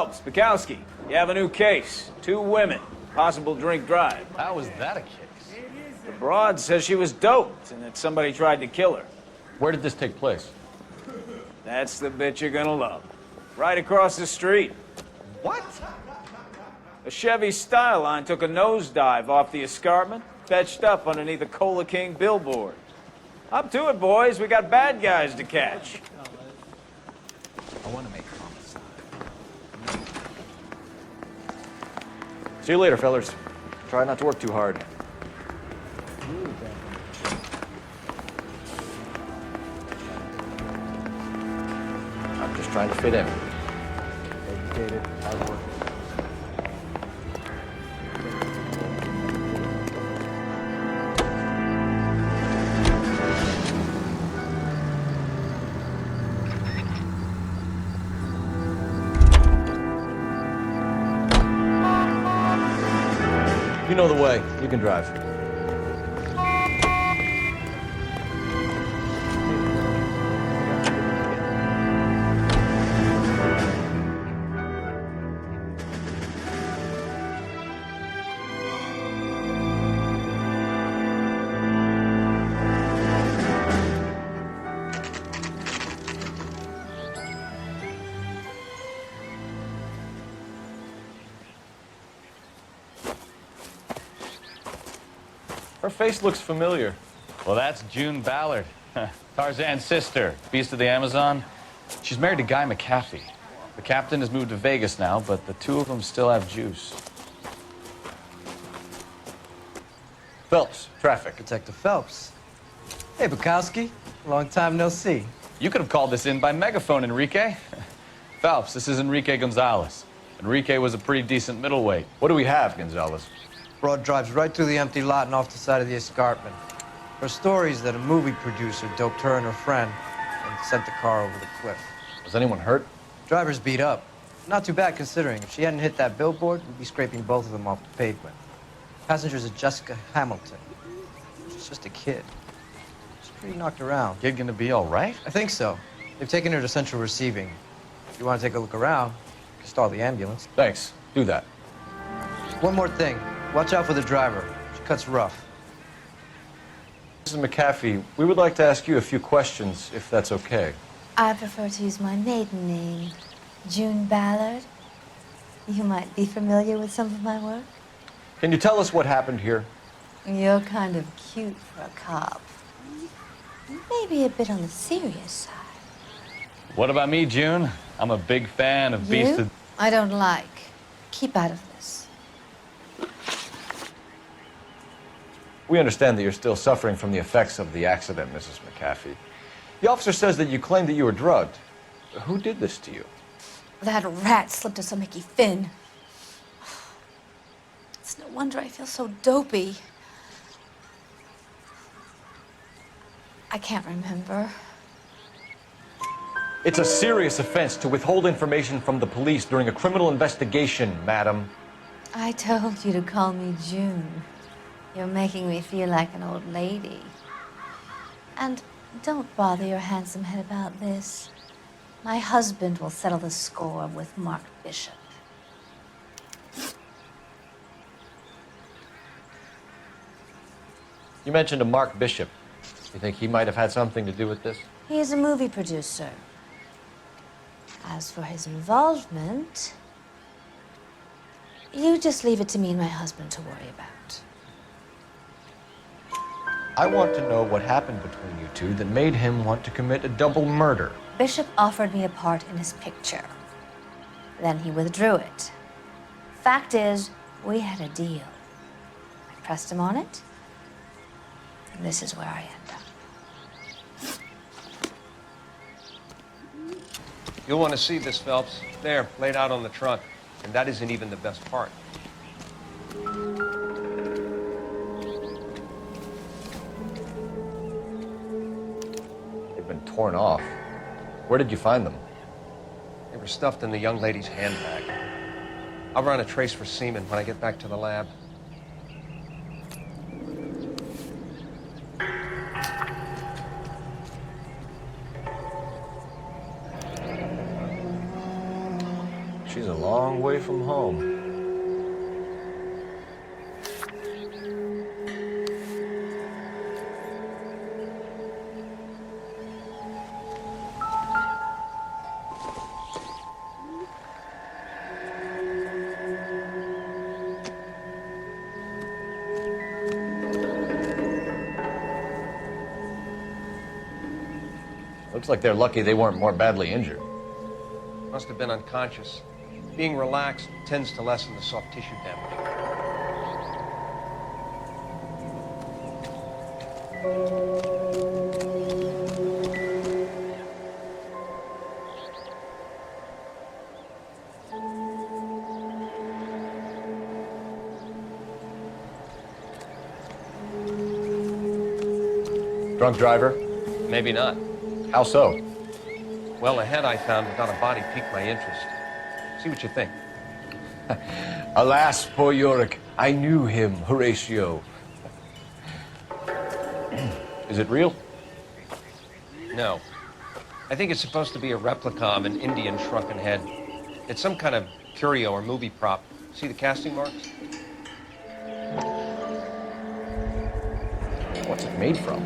Phelps, Bukowski, you have a new case. 2 women, possible drink drive. How was that a case? The broad says she was doped and that somebody tried to kill her. Where did this take place? That's the bit you're gonna love. Right across the street. What? A Chevy Styline took a nosedive off the escarpment, fetched up underneath a Cola King billboard. Up to it, boys. We got bad guys to catch. I want to make homicide. See you later, fellas. Try not to work too hard. I'm just trying to fit in. Educated, hardworking. You know the way. You can drive. Her face looks familiar. Well, that's June Ballard, Tarzan's sister, beast of the Amazon. She's married to Guy McAfee. The captain has moved to Vegas now, but the 2 of them still have juice. Phelps, traffic. Detective Phelps. Hey, Bukowski. Long time no see. You could have called this in by megaphone, Enrique. Phelps, this is Enrique Gonzalez. Enrique was a pretty decent middleweight. What do we have, Gonzalez? Broad drives right through the empty lot and off the side of the escarpment. Her story is that a movie producer doped her and her friend and sent the car over the cliff. Was anyone hurt? Driver's beat up. Not too bad considering. If she hadn't hit that billboard, we'd be scraping both of them off the pavement. Passenger's a Jessica Hamilton. She's just a kid. She's pretty knocked around. Kid gonna be all right? I think so. They've taken her to central receiving. If you want to take a look around, you can stall the ambulance. Thanks. Do that. One more thing. Watch out for the driver. She cuts rough. Mrs. McAfee, we would like to ask you a few questions, if that's okay. I prefer to use my maiden name, June Ballard. You might be familiar with some of my work. Can you tell us what happened here? You're kind of cute for a cop. Maybe a bit on the serious side. What about me, June? I'm a big fan of Beast You? of... I don't like. Keep out of this. We understand that you're still suffering from the effects of the accident, Mrs. McAfee. The officer says that you claimed that you were drugged. Who did this to you? That rat slipped us a Mickey Finn. It's no wonder I feel so dopey. I can't remember. It's a serious offense to withhold information from the police during a criminal investigation, madam. I told you to call me June. You're making me feel like an old lady. And don't bother your handsome head about this. My husband will settle the score with Mark Bishop. You mentioned a Mark Bishop. You think he might have had something to do with this? He is a movie producer. As for his involvement, you just leave it to me and my husband to worry about. I want to know what happened between you two that made him want to commit a double murder. Bishop offered me a part in his picture. Then he withdrew it. Fact is, we had a deal. I pressed him on it, and this is where I end up. You'll want to see this, Phelps. There, laid out on the trunk. And that isn't even the best part. They've been torn off. Where did you find them? They were stuffed in the young lady's handbag. I'll run a trace for semen when I get back to the lab. She's alive. long way from home. Looks like they're lucky they weren't more badly injured. Must have been unconscious. Being relaxed tends to lessen the soft tissue damage. Drunk driver? Maybe not. How so? Well, the head I found without a body piqued my interest. See what you think. Alas, poor Yorick. I knew him, Horatio. Is it real? No. I think it's supposed to be a replica of an Indian shrunken head. It's some kind of curio or movie prop. See the casting marks? What's it made from?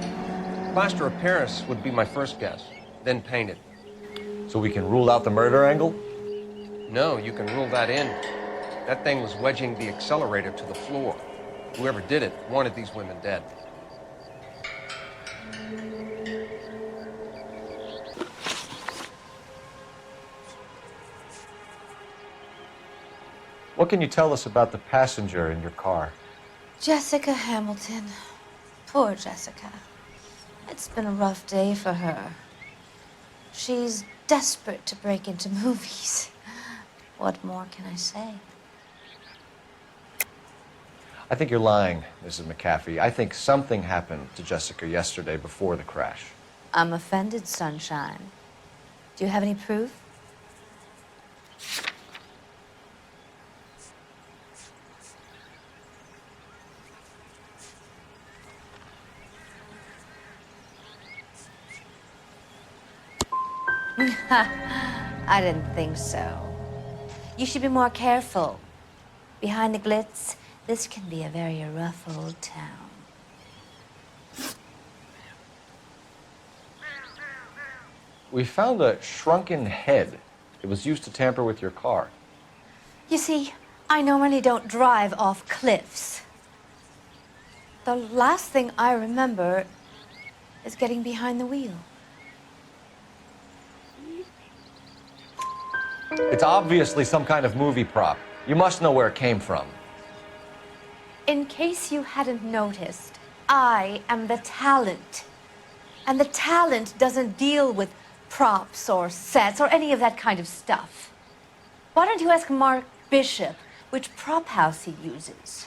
Plaster of Paris would be my first guess, then painted. So we can rule out the murder angle? No, you can rule that in. That thing was wedging the accelerator to the floor. Whoever did it wanted these women dead. What can you tell us about the passenger in your car? Jessica Hamilton. Poor Jessica. It's been a rough day for her. She's desperate to break into movies. What more can I say? I think you're lying, Mrs. McAfee. I think something happened to Jessica yesterday before the crash. I'm offended, Sunshine. Do you have any proof? I didn't think so. You should be more careful. Behind the glitz, this can be a very rough old town. We found a shrunken head. It was used to tamper with your car. You see, I normally don't drive off cliffs. The last thing I remember is getting behind the wheel. It's obviously some kind of movie prop. You must know where it came from. In case you hadn't noticed, I am the talent. And the talent doesn't deal with props or sets or any of that kind of stuff. Why don't you ask Mark Bishop which prop house he uses?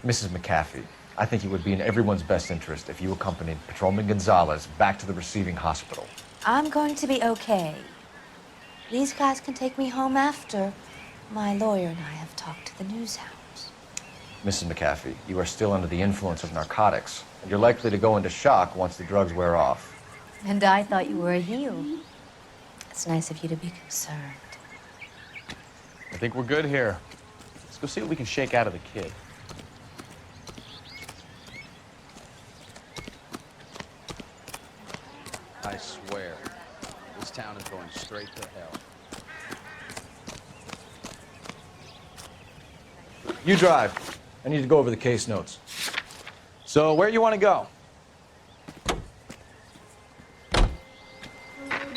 Mrs. McAfee, I think it would be in everyone's best interest if you accompanied Patrolman Gonzalez back to the receiving hospital. I'm going to be okay. These guys can take me home after. My lawyer and I have talked to the news hounds. Mrs. McAfee, you are still under the influence of narcotics, and you're likely to go into shock once the drugs wear off. And I thought you were a heel. It's nice of you to be concerned. I think we're good here. Let's go see what we can shake out of the kid. I swear, this town is going straight to hell. You drive. I need to go over the case notes. So, where you want to go?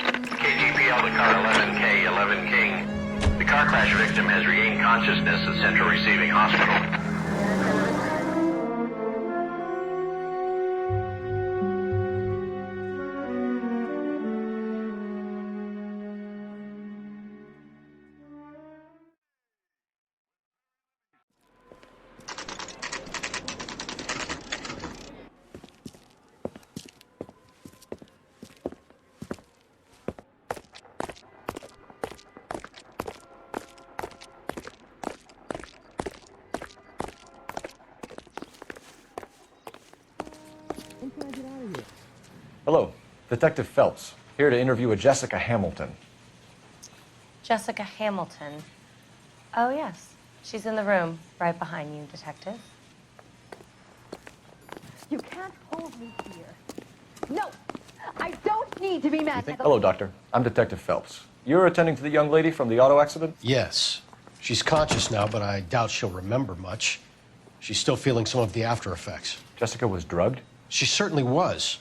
KGPL to car 11K, 11 King. The car crash victim has regained consciousness at Central Receiving Hospital. Hello, Detective Phelps, here to interview a Jessica Hamilton. Jessica Hamilton. Oh, yes. She's in the room, right behind you, Detective. You can't hold me here. No! I don't need to be mad. Hello, Doctor. I'm Detective Phelps. You're attending to the young lady from the auto accident? Yes. She's conscious now, but I doubt she'll remember much. She's still feeling some of the after effects. Jessica was drugged? She certainly was.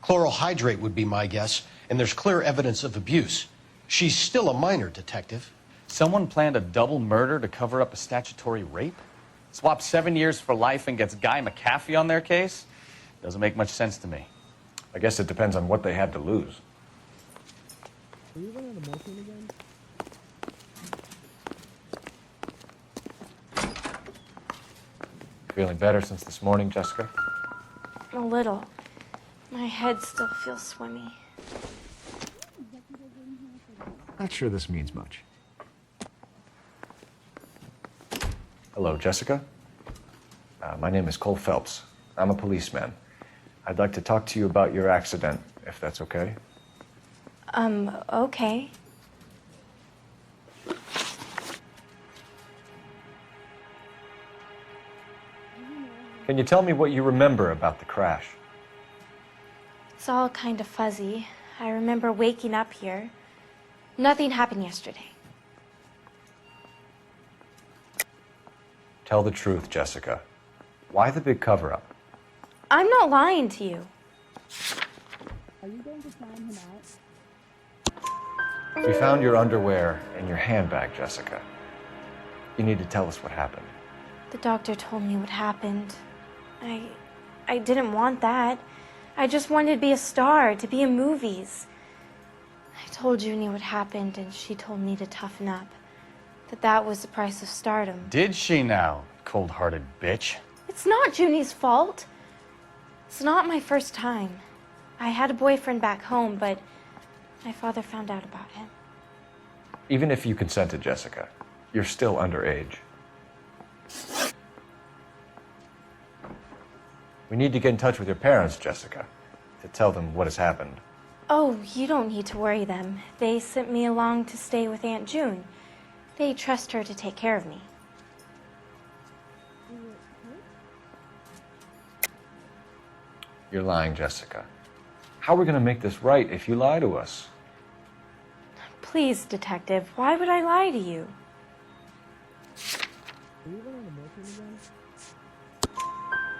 Chloral hydrate would be my guess, and there's clear evidence of abuse. She's still a minor, Detective. Someone planned a double murder to cover up a statutory rape? Swap 7 years for life and gets Guy McAfee on their case? Doesn't make much sense to me. I guess it depends on what they had to lose. Are you running the morphine again? Feeling better since this morning, Jessica? A little. My head still feels swimmy. Not sure this means much. Hello, Jessica. My name is Cole Phelps. I'm a policeman. I'd like to talk to you about your accident, if that's okay. Okay. Can you tell me what you remember about the crash? It's all kind of fuzzy. I remember waking up here. Nothing happened yesterday. Tell the truth, Jessica. Why the big cover-up? I'm not lying to you. Are you going to sign him out? We found your underwear in your handbag, Jessica. You need to tell us what happened. The doctor told me what happened. I didn't want that. I just wanted to be a star, to be in movies. I told Junie what happened, and she told me to toughen up. That was the price of stardom. Did she now, cold-hearted bitch? It's not Junie's fault. It's not my first time. I had a boyfriend back home, but my father found out about him. Even if you consented, Jessica, you're still underage. We need to get in touch with your parents, Jessica, to tell them what has happened. Oh, you don't need to worry them. They sent me along to stay with Aunt June. They trust her to take care of me. You're lying, Jessica. How are we going to make this right if you lie to us? Please, Detective, why would I lie to you? Are you running the morphine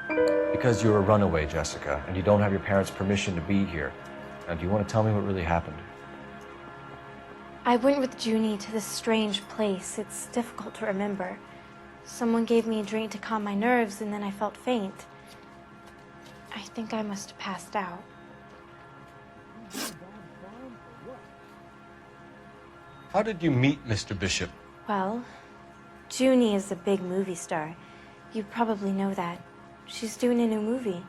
again? Because you're a runaway, Jessica, and you don't have your parents' permission to be here. Now, do you want to tell me what really happened? I went with Junie to this strange place. It's difficult to remember. Someone gave me a drink to calm my nerves, and then I felt faint. I think I must have passed out. How did you meet Mr. Bishop? Well, Junie is a big movie star. You probably know that. She's doing a new movie.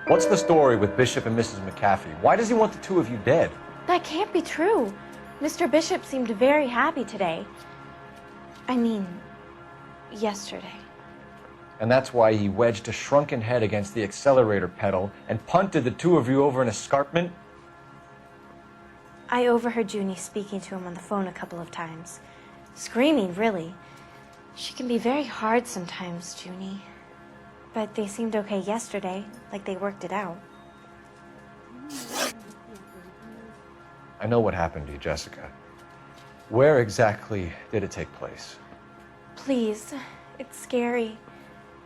What's the story with Bishop and Mrs. McAfee? Why does he want the two of you dead? That can't be true. Mr. Bishop seemed very happy today. I mean, yesterday. And that's why he wedged a shrunken head against the accelerator pedal and punted the two of you over an escarpment? I overheard Junie speaking to him on the phone a couple of times. Screaming, really. She can be very hard sometimes, Junie. But they seemed okay yesterday, like they worked it out. I know what happened to you, Jessica. Where exactly did it take place? Please, it's scary.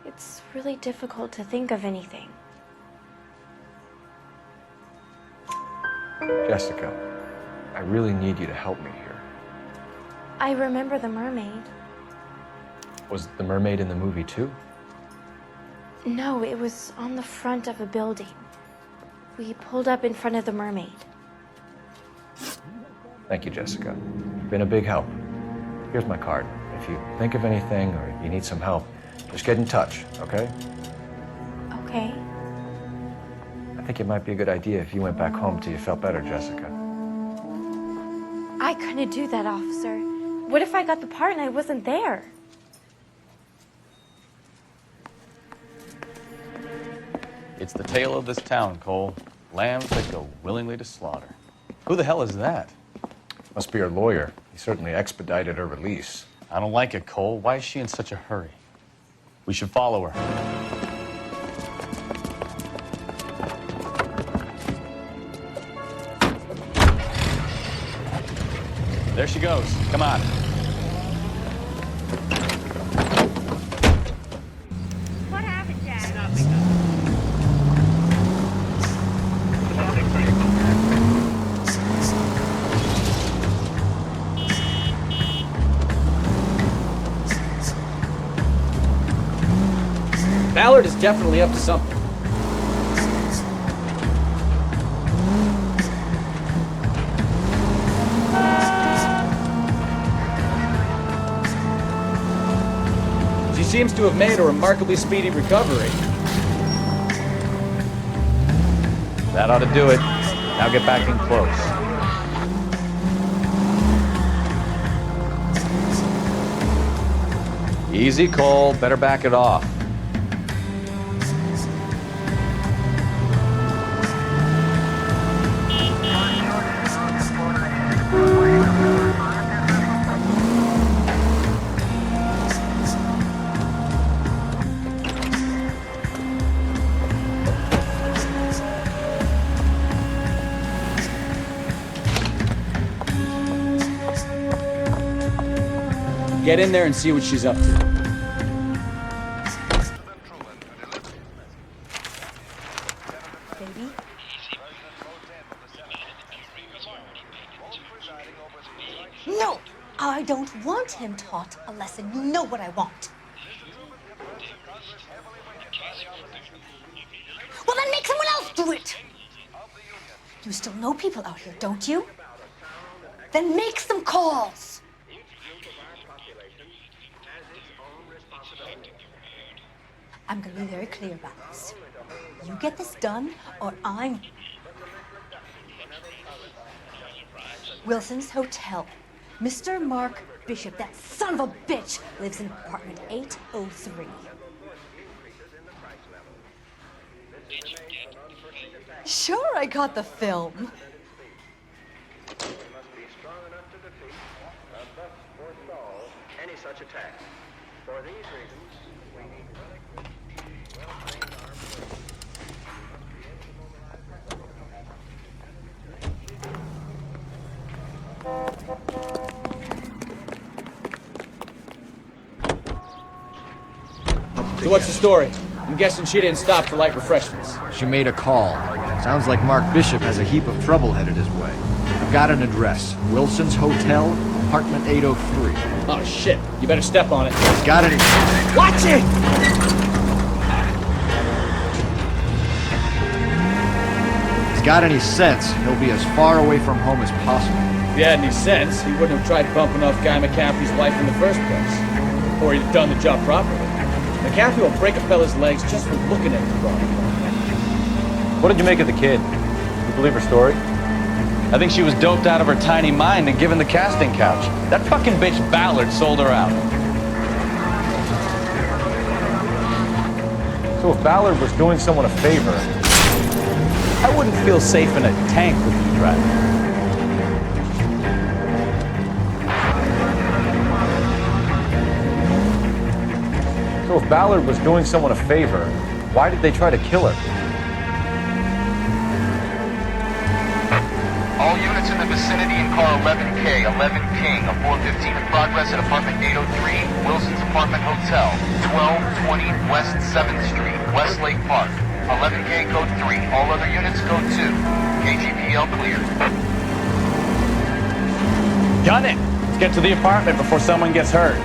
It's really difficult to think of anything. Jessica, I really need you to help me here. I remember the mermaid. Was the mermaid in the movie too? No, it was on the front of a building. We pulled up in front of the mermaid. Thank you, Jessica. You've been a big help. Here's my card. If you think of anything or you need some help, just get in touch, okay? Okay. I think it might be a good idea if you went back home till you felt better, Jessica. I couldn't do that, officer. What if I got the part and I wasn't there? It's the tale of this town, Cole. Lambs that go willingly to slaughter. Who the hell is that? Must be her lawyer. He certainly expedited her release. I don't like it, Cole. Why is she in such a hurry? We should follow her. There she goes. Come on. What happened, Jack? Ballard is definitely up to something. She seems to have made a remarkably speedy recovery. That ought to do it. Now get back in close. Easy, Cole. Better back it off. Get in there and see what she's up to. Baby? No! I don't want him taught a lesson. You know what I want. Well, then make someone else do it! You still know people out here, don't you? Then make some calls! I'm gonna be very clear about this. You get this done, or I'm... Wilson's Hotel. Mr. Mark Bishop, that son of a bitch, lives in apartment 803. Sure, I got the film. Any such attack. For these reasons, we need well-trained armed So what's the story? I'm guessing she didn't stop for light refreshments. She made a call. Sounds like Mark Bishop has a heap of trouble headed his way. I've got an address. Wilson's Hotel, apartment 803. Oh, shit. You better step on it. He's got any... Watch it! If he's got any sense, he'll be as far away from home as possible. If he had any sense, he wouldn't have tried bumping off Guy McCaffrey's wife in the first place. Or he'd have done the job properly. McCaffrey will break a fella's legs just for looking at the body. What did you make of the kid? You believe her story? I think she was doped out of her tiny mind and given the casting couch. That fucking bitch Ballard sold her out. So if Ballard was doing someone a favor... I wouldn't feel safe in a tank with you driving. So if Ballard was doing someone a favor, why did they try to kill her? All units in the vicinity in car 11K, 11 King, a 415 in progress at apartment 803, Wilson's Apartment Hotel, 1220 West 7th Street, Westlake Park. 11K code 3, all other units code 2. KGPL cleared. Gun it! Let's get to the apartment before someone gets hurt.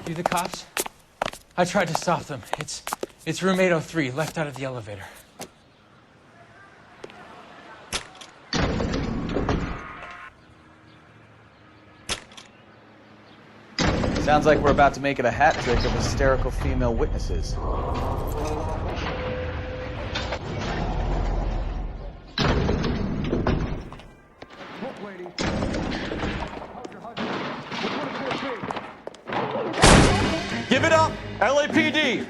You the cops? I tried to stop them. It's room 803, left out of the elevator. Sounds like we're about to make it a hat trick of hysterical female witnesses. Give it up, LAPD!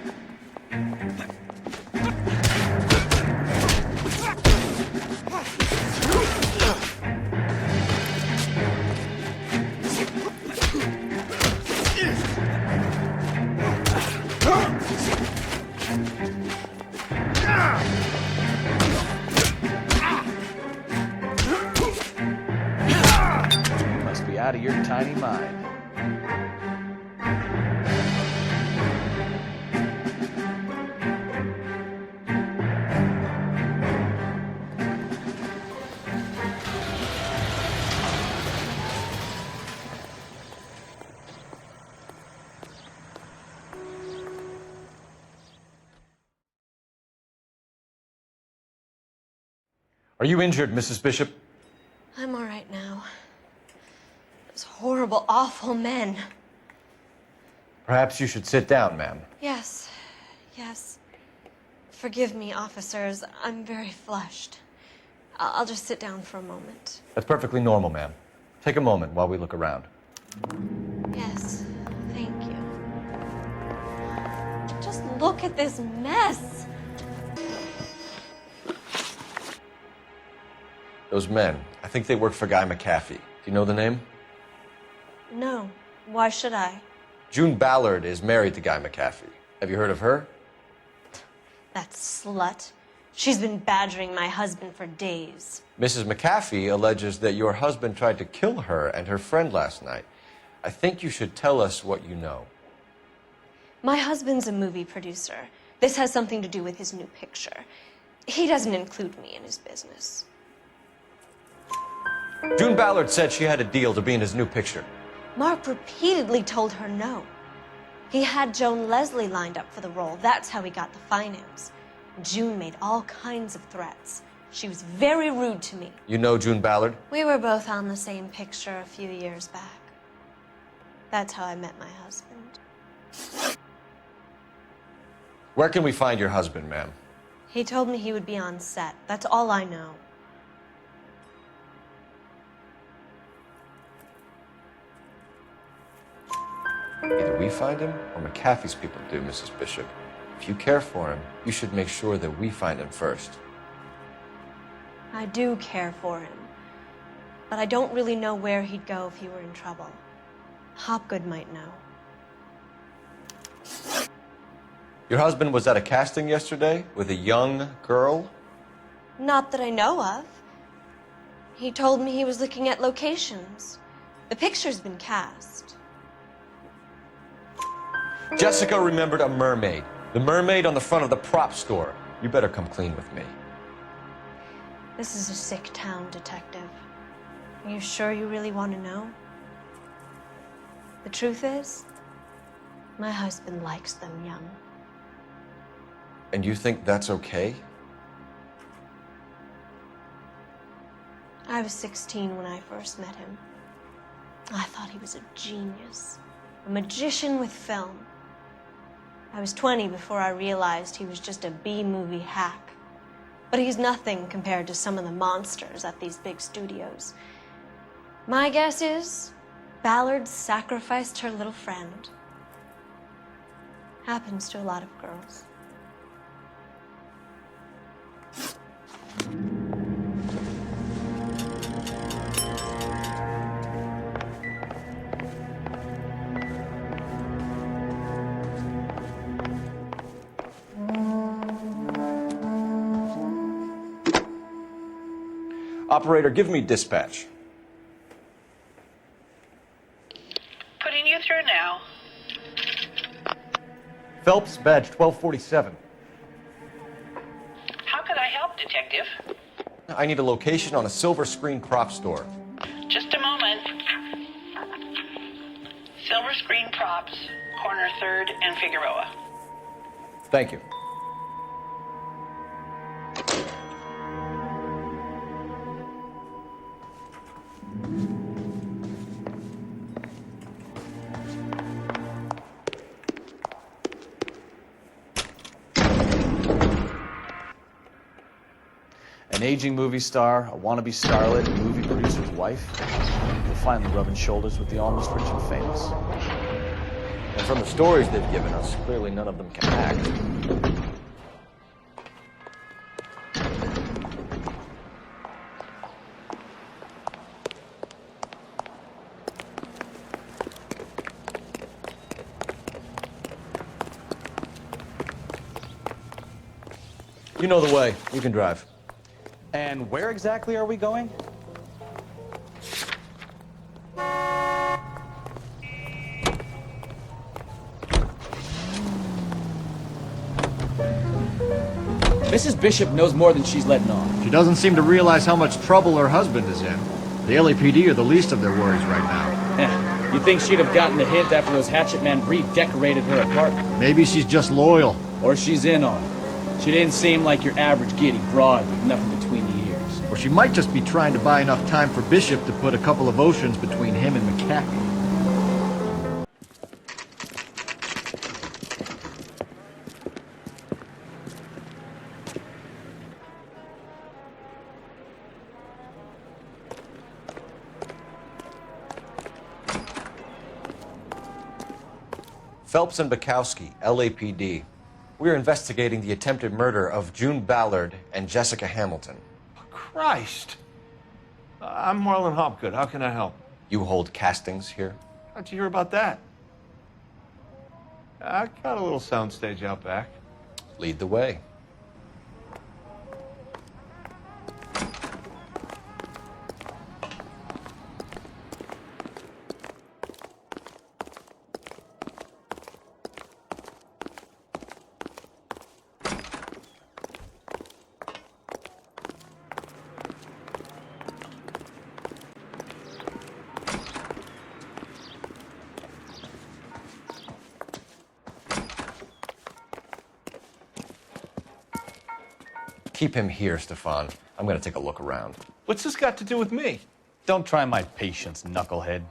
You must be out of your tiny mind. Are you injured, Mrs. Bishop? I'm all right now. Those horrible, awful men. Perhaps you should sit down, ma'am. Yes, yes. Forgive me, officers. I'm very flushed. I'll just sit down for a moment. That's perfectly normal, ma'am. Take a moment while we look around. Yes, thank you. Just look at this mess. Those men, I think they work for Guy McAfee. Do you know the name? No, why should I? June Ballard is married to Guy McAfee. Have you heard of her? That slut. She's been badgering my husband for days. Mrs. McAfee alleges that your husband tried to kill her and her friend last night. I think you should tell us what you know. My husband's a movie producer. This has something to do with his new picture. He doesn't include me in his business. June Ballard said she had a deal to be in his new picture. Mark repeatedly told her no. He had Joan Leslie lined up for the role. That's how he got the finance. June made all kinds of threats. She was very rude to me. You know June Ballard? We were both on the same picture a few years back. That's how I met my husband. Where can we find your husband, ma'am? He told me he would be on set. That's all I know. Either we find him or McAfee's people do, Mrs. Bishop. If you care for him, you should make sure that we find him first. I do care for him. But I don't really know where he'd go if he were in trouble. Hopgood might know. Your husband was at a casting yesterday with a young girl? Not that I know of. He told me he was looking at locations. The picture's been cast. Jessica remembered a mermaid. The mermaid on the front of the prop store. You better come clean with me. This is a sick town, Detective. Are you sure you really want to know? The truth is, my husband likes them young. And you think that's okay? I was 16 when I first met him. I thought he was a genius, a magician with film. I was 20 before I realized he was just a B-movie hack. But he's nothing compared to some of the monsters at these big studios. My guess is Ballard sacrificed her little friend. Happens to a lot of girls. Operator, give me dispatch. Putting you through now. Phelps, badge 1247. How could I help, Detective? I need a location on a silver screen prop store. Just a moment. Silver Screen Props, corner 3rd and Figueroa. Thank you. An aging movie star, a wannabe starlet, a movie producer's wife. They're finally rubbing shoulders with the almost rich and famous. And from the stories they've given us, clearly none of them can act. You know the way. You can drive. And where exactly are we going? Mrs. Bishop knows more than she's letting on. She doesn't seem to realize how much trouble her husband is in. The LAPD are the least of their worries right now. You think she'd have gotten the hint after those hatchet men redecorated her apartment? Maybe she's just loyal. Or she's in on it. She didn't seem like your average giddy broad with nothing between the ears. Or she might just be trying to buy enough time for Bishop to put a couple of oceans between him and McCaffrey. Phelps and Bukowski, LAPD. We are investigating the attempted murder of June Ballard and Jessica Hamilton. Christ! I'm Marlon Hopgood. How can I help? You hold castings here? How'd you hear about that? I got a little soundstage out back. Lead the way. Keep him here, Stefan. I'm gonna take a look around. What's this got to do with me? Don't try my patience, knucklehead.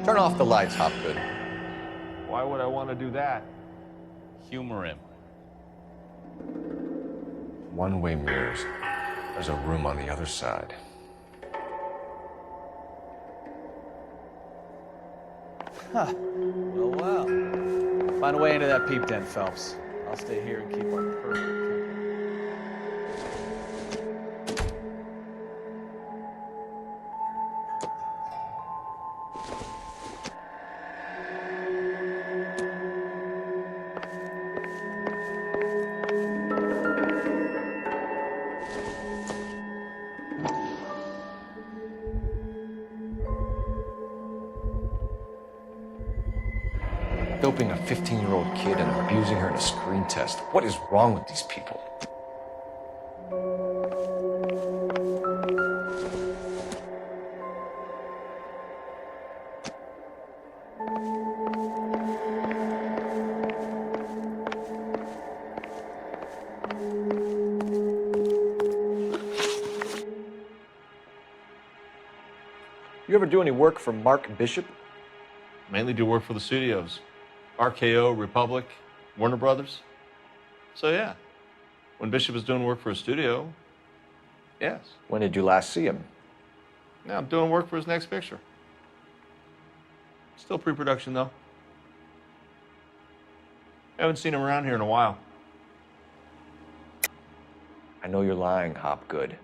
Turn off the lights, Hopgood. Why would I want to do that? Humor him. One-way mirrors. There's a room on the other side. Huh. Well. Find a way into that peep den, Phelps. I'll stay here and keep our perfect. Doping a 15-year-old kid and abusing her in a screen test. What is wrong with these people? You ever do any work for Mark Bishop? Mainly do work for the studios. RKO, Republic, Warner Brothers. So yeah, when Bishop was doing work for a studio, yes. When did you last see him? Now I'm doing work for his next picture. Still pre-production though. Haven't seen him around here in a while. I know you're lying, Hopgood.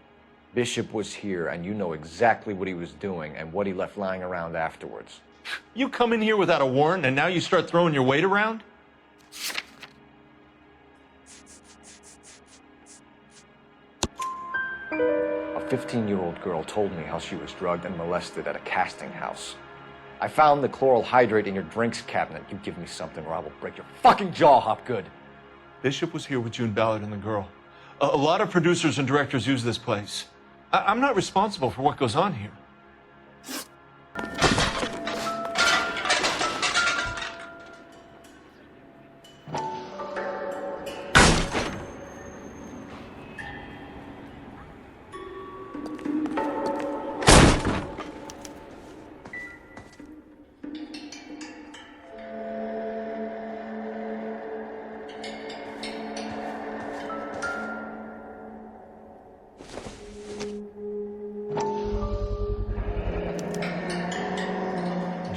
Bishop was here and you know exactly what he was doing and what he left lying around afterwards. You come in here without a warrant and now you start throwing your weight around? A 15-year-old girl told me how she was drugged and molested at a casting house. I found the chloral hydrate in your drinks cabinet. You give me something or I will break your fucking jaw, Hopgood. Bishop was here with June Ballard and the girl. A lot of producers and directors use this place. I'm not responsible for what goes on here.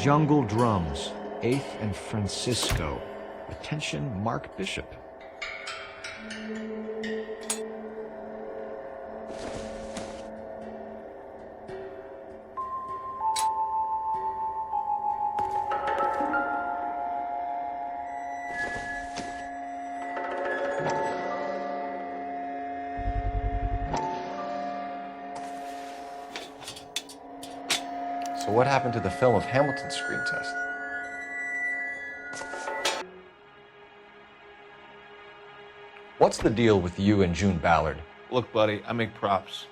Jungle Drums, 8th and Francisco. Attention, Mark Bishop. So what happened to the film of Hamilton's screen test? What's the deal with you and June Ballard? Look, buddy, I make props.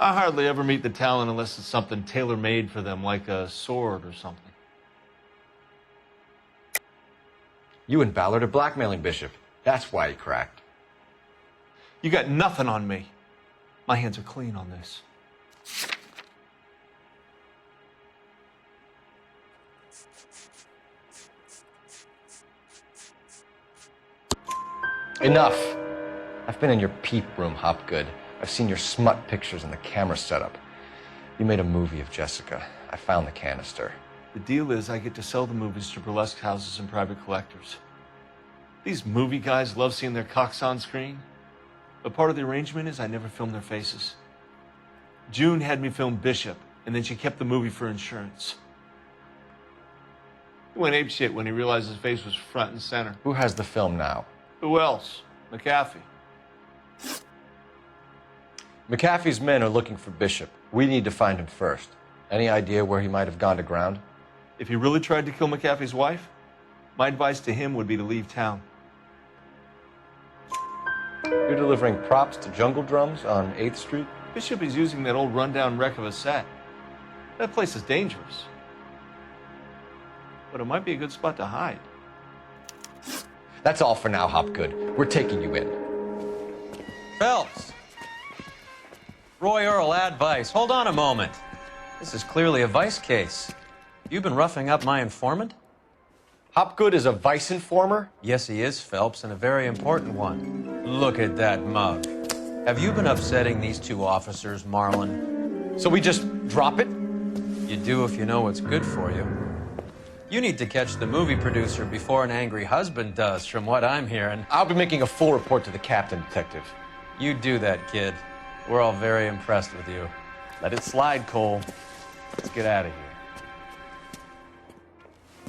I hardly ever meet the talent unless it's something tailor-made for them, like a sword or something. You and Ballard are blackmailing Bishop. That's why he cracked. You got nothing on me. My hands are clean on this. Enough! I've been in your peep room, Hopgood. I've seen your smut pictures and the camera setup. You made a movie of Jessica. I found the canister. The deal is I get to sell the movies to burlesque houses and private collectors. These movie guys love seeing their cocks on screen. But part of the arrangement is I never film their faces. June had me film Bishop, and then she kept the movie for insurance. He went apeshit when he realized his face was front and center. Who has the film now? Who else? McAfee. McAfee's men are looking for Bishop. We need to find him first. Any idea where he might have gone to ground? If he really tried to kill McAfee's wife, my advice to him would be to leave town. You're delivering props to Jungle Drums on 8th Street? Bishop is using that old rundown wreck of a set. That place is dangerous. But it might be a good spot to hide. That's all for now, Hopgood. We're taking you in. Phelps! Roy Earl, advice. Hold on a moment. This is clearly a vice case. You've been roughing up my informant? Hopgood is a vice informer? Yes, he is, Phelps, and a very important one. Look at that mug. Have you been upsetting these two officers, Marlin? So we just drop it? You do if you know what's good for you. You need to catch the movie producer before an angry husband does, from what I'm hearing. I'll be making a full report to the captain, Detective. You do that, kid. We're all very impressed with you. Let it slide, Cole. Let's get out of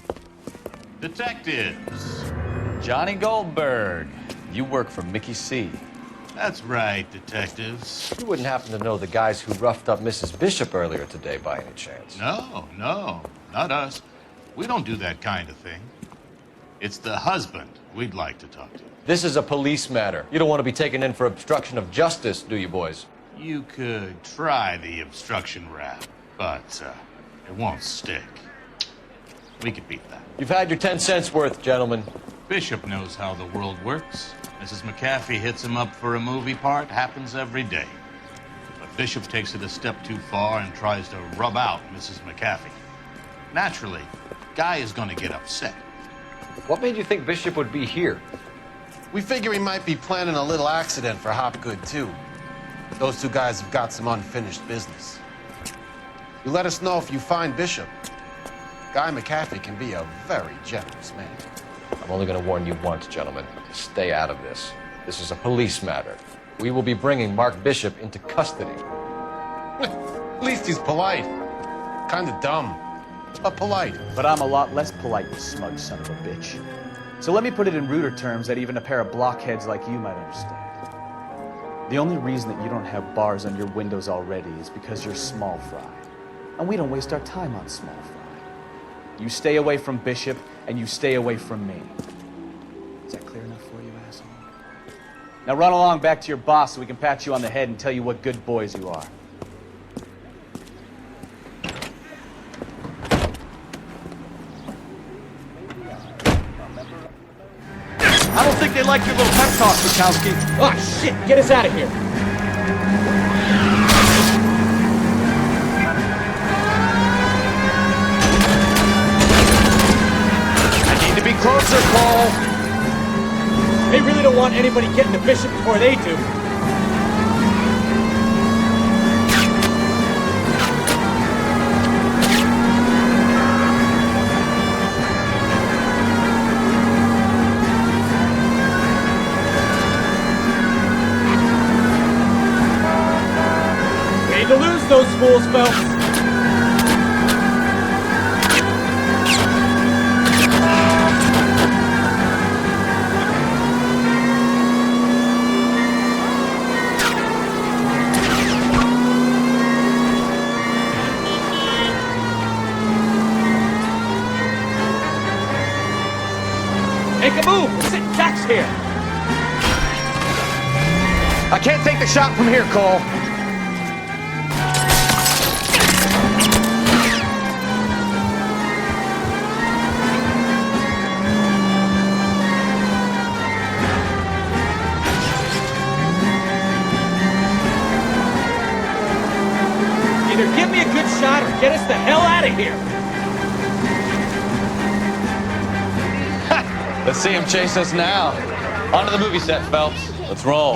here. Detectives. Johnny Goldberg. You work for Mickey C. That's right, detectives. You wouldn't happen to know the guys who roughed up Mrs. Bishop earlier today by any chance? No, not us. We don't do that kind of thing. It's the husband we'd like to talk to. This is a police matter. You don't want to be taken in for obstruction of justice, do you, boys? You could try the obstruction rap, but it won't stick. We could beat that. You've had your 10 cents worth, gentlemen. Bishop knows how the world works. Mrs. McAfee hits him up for a movie part. Happens every day. But Bishop takes it a step too far and tries to rub out Mrs. McAfee. Naturally, Guy is going to get upset. What made you think Bishop would be here? We figure he might be planning a little accident for Hopgood, too. Those two guys have got some unfinished business. You let us know if you find Bishop. Guy McAfee can be a very generous man. I'm only going to warn you once, gentlemen. Stay out of this. This is a police matter. We will be bringing Mark Bishop into custody. At least he's polite. Kind of dumb, but polite. But I'm a lot less polite, you smug son of a bitch. So let me put it in ruder terms that even a pair of blockheads like you might understand. The only reason that you don't have bars on your windows already is because you're small fry. And we don't waste our time on small fry. You stay away from Bishop, and you stay away from me. Is that clear enough for you, asshole? Now run along back to your boss so we can pat you on the head and tell you what good boys you are. I don't think they like your little pep talk, Bukowski. Oh, shit! Get us out of here! I need to be closer, Cole! They really don't want anybody getting to Bishop before they do. fools, Phelps? Make a move! We're sitting ducks here! I can't take the shot from here, Cole. Either give me a good shot or get us the hell out of here! Let's see him chase us now. Onto the movie set, Phelps. Let's roll.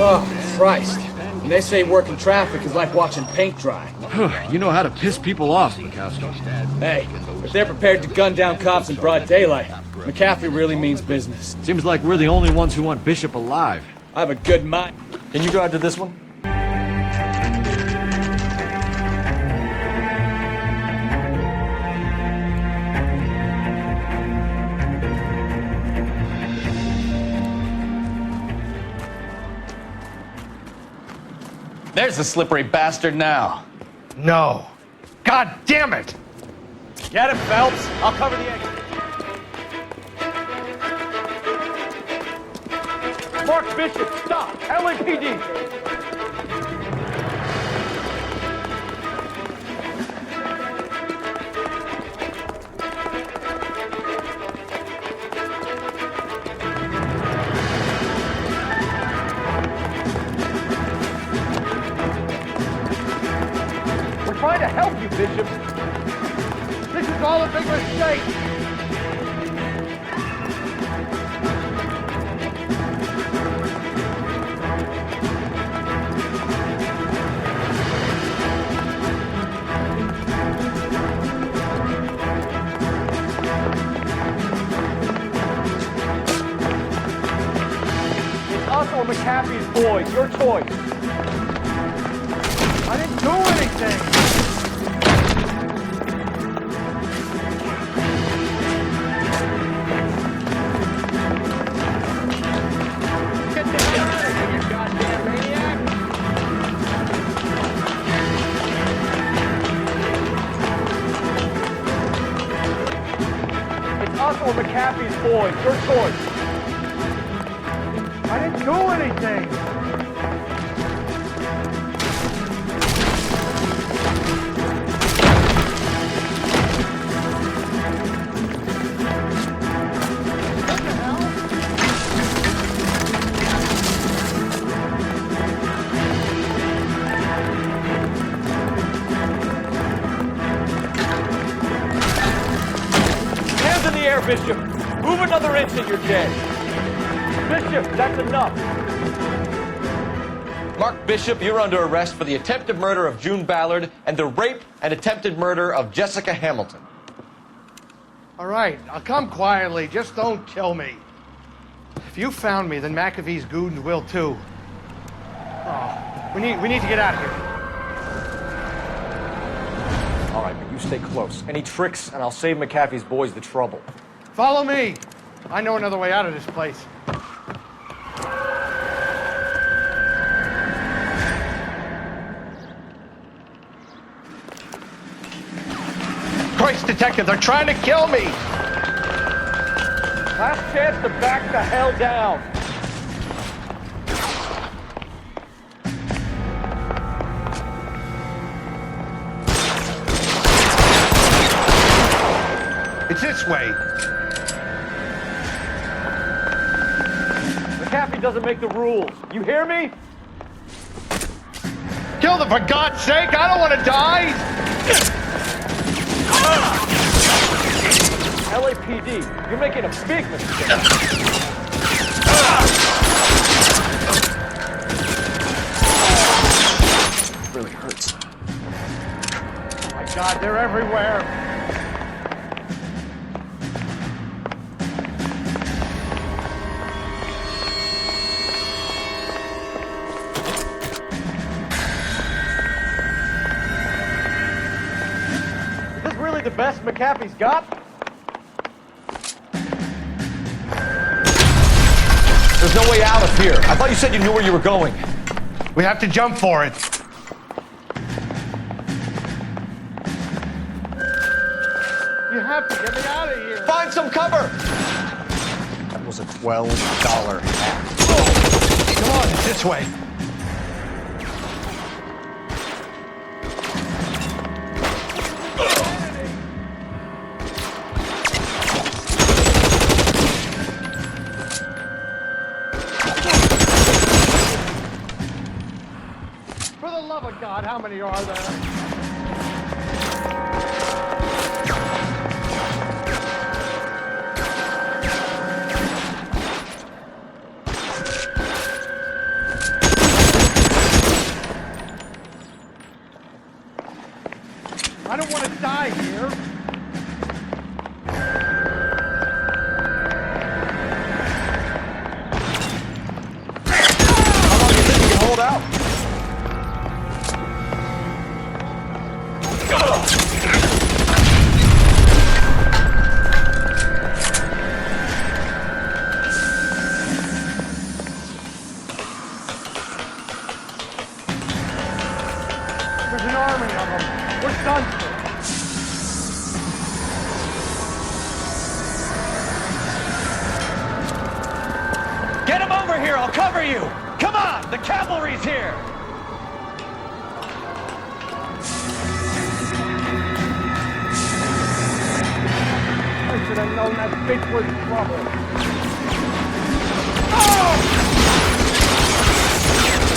Oh, Christ. And they say working traffic is like watching paint dry. You know how to piss people off, McCaffrey. Hey, if they're prepared to gun down cops in broad daylight, McCaffrey really means business. Seems like we're the only ones who want Bishop alive. I have a good mind. Can you drive to this one? There's the slippery bastard now. No. God damn it! Get him, Phelps. I'll cover the exit. Mark Bishop, stop! LAPD! We're trying to help you, Bishop. This is all a big mistake. Us or McCaffrey's boys, your choice. I didn't do anything. Get this guy out of here, you goddamn maniac! It's us or McCaffrey's boys, your choice. I didn't do anything! Hands in the air, Bishop. Move another inch and you're dead. Bishop, that's enough. Mark Bishop, you're under arrest for the attempted murder of June Ballard and the rape and attempted murder of Jessica Hamilton. All right, I'll come quietly. Just don't kill me. If you found me, then McAfee's goons will too. Oh, we need to get out of here. All right, but you stay close. Any tricks, and I'll save McAfee's boys the trouble. Follow me. I know another way out of this place. Christ, detective, they're trying to kill me! Last chance to back the hell down. It's this way. McAfee doesn't make the rules. You hear me? Kill them, for God's sake! I don't want to die! LAPD, you're making a big mistake. Really hurts. Oh my God, they're everywhere. really the best McAfee's got? There's no way out of here. I thought you said you knew where you were going. We have to jump for it. You have to get me out of here. Find some cover! That was a $12 hat. Come on, it's this way. For the love of God, how many are there? I don't want to die here. How long do you think you can hold out? There's an army of them. We're done. Get him over here, I'll cover you! Come on, the cavalry's here! I should have known that bitch was trouble.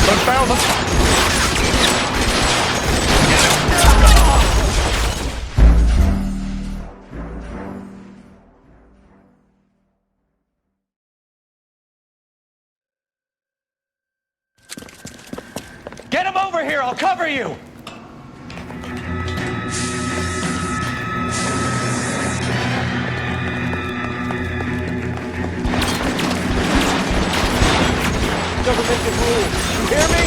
Don't barrel them. Get him over here, I'll cover you! Doesn't make the rules. You hear me?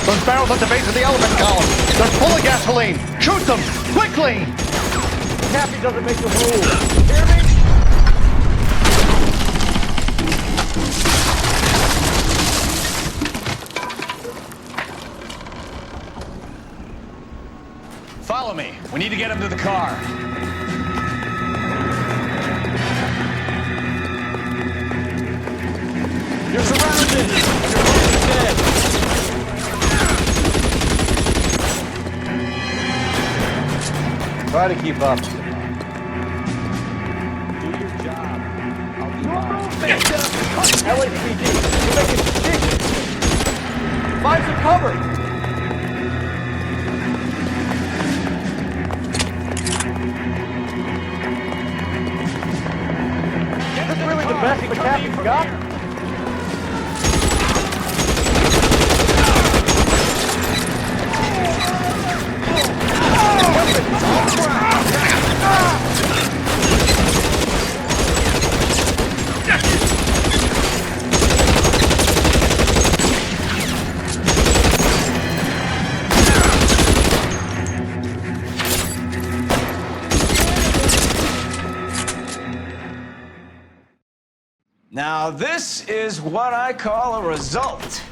Those barrels at the base of the elephant column. They're full of gasoline. Shoot them! Quickly! Cappy doesn't make the rules. You hear me? Follow me. We need to get him to the car. You're surrounded! You're dead! Try to keep up. Do your job. I'll do mine. LAPD, you're making decisions. Find some cover. Is this really the best McAfee's got? Now, this is what I call a result.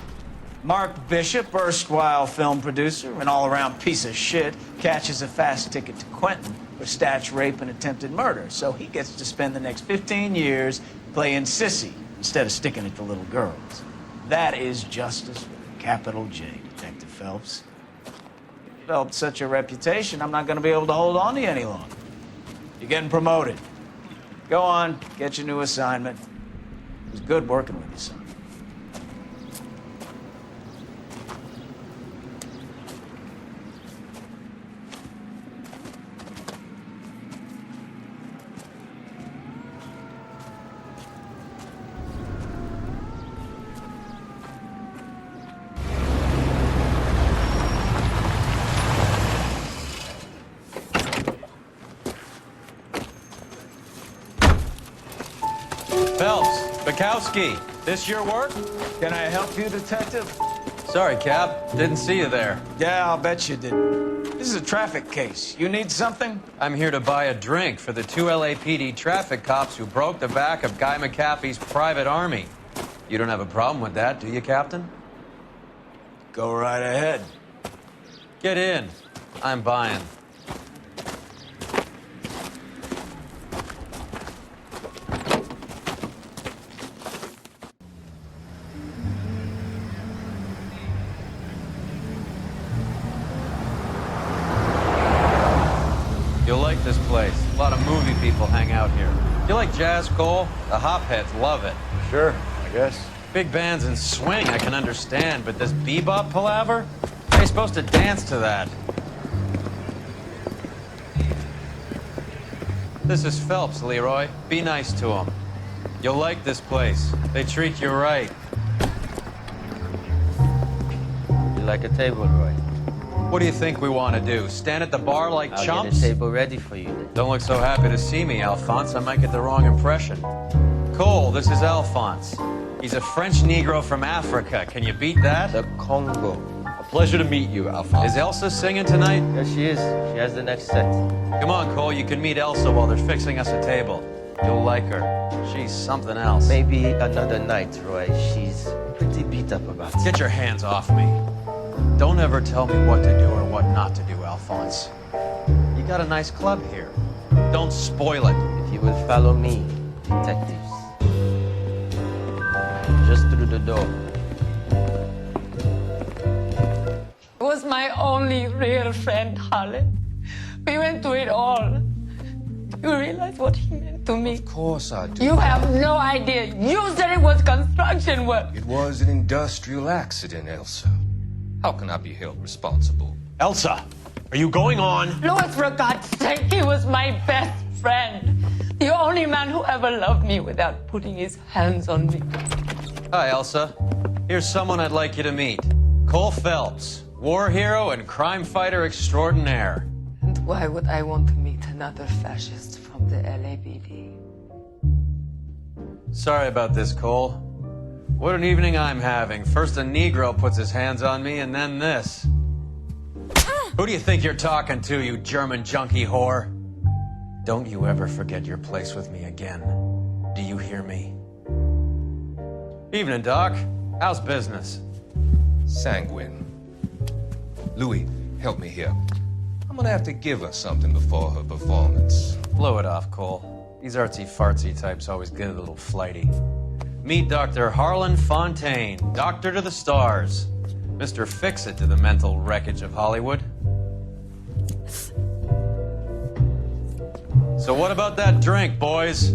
Mark Bishop, erstwhile film producer and all-around piece of shit, catches a fast ticket to Quentin for statch rape and attempted murder, so he gets to spend the next 15 years playing sissy instead of sticking it to little girls. That is justice with a capital J, Detective Phelps. You developed such a reputation, I'm not going to be able to hold on to you any longer. You're getting promoted. Go on, get your new assignment. It was good working with you, son. Phelps, Bukowski, this your work? Can I help you, detective? Sorry, Cap. Didn't see you there. Yeah, I'll bet you didn't. This is a traffic case. You need something? I'm here to buy a drink for the 2 LAPD traffic cops who broke the back of Guy McAfee's private army. You don't have a problem with that, do you, Captain? Go right ahead. Get in. I'm buying. You'll like this place. A lot of movie people hang out here. You like jazz, Cole? The hopheads love it. Sure, I guess. Big bands and swing, I can understand, but this bebop palaver? How are you supposed to dance to that? This is Phelps, Leroy. Be nice to him. You'll like this place. They treat you right. You like a table, Roy? What do you think we want to do? Stand at the bar like I'll chumps? get a table ready for you then. Don't look so happy to see me, Alphonse. I might get the wrong impression. Cole, this is Alphonse. He's a French Negro from Africa. Can you beat that? The Congo. A pleasure to meet you, Alphonse. Is Elsa singing tonight? Yes, she is. She has the next set. Come on, Cole. You can meet Elsa while they're fixing us a table. You'll like her. She's something else. Maybe another night, Roy. She's pretty beat up about it. Get your hands off me. Don't ever tell me what to do or what not to do, Alphonse. You got a nice club here. Don't spoil it. If you will follow me, detectives. Just through the door. He was my only real friend, Harlan. We went through it all. You realize what he meant to me? Of course I do. You have no idea. You said it was construction work. It was an industrial accident, Elsa. How can I be held responsible? Elsa, are you going on? Louis, for God's sake, he was my best friend. The only man who ever loved me without putting his hands on me. Hi, Elsa. Here's someone I'd like you to meet. Cole Phelps, war hero and crime fighter extraordinaire. And why would I want to meet another fascist from the LAPD? Sorry about this, Cole. What an evening I'm having. First a Negro puts his hands on me, and then this. Who do you think you're talking to, you German junkie whore? Don't you ever forget your place with me again. Do you hear me? Evening, Doc. How's business? Sanguine. Louis, help me here. I'm gonna have to give her something before her performance. Blow it off, Cole. These artsy-fartsy types always get a little flighty. Meet Dr. Harlan Fontaine, doctor to the stars. Mr. Fix-It to the mental wreckage of Hollywood. So what about that drink, boys?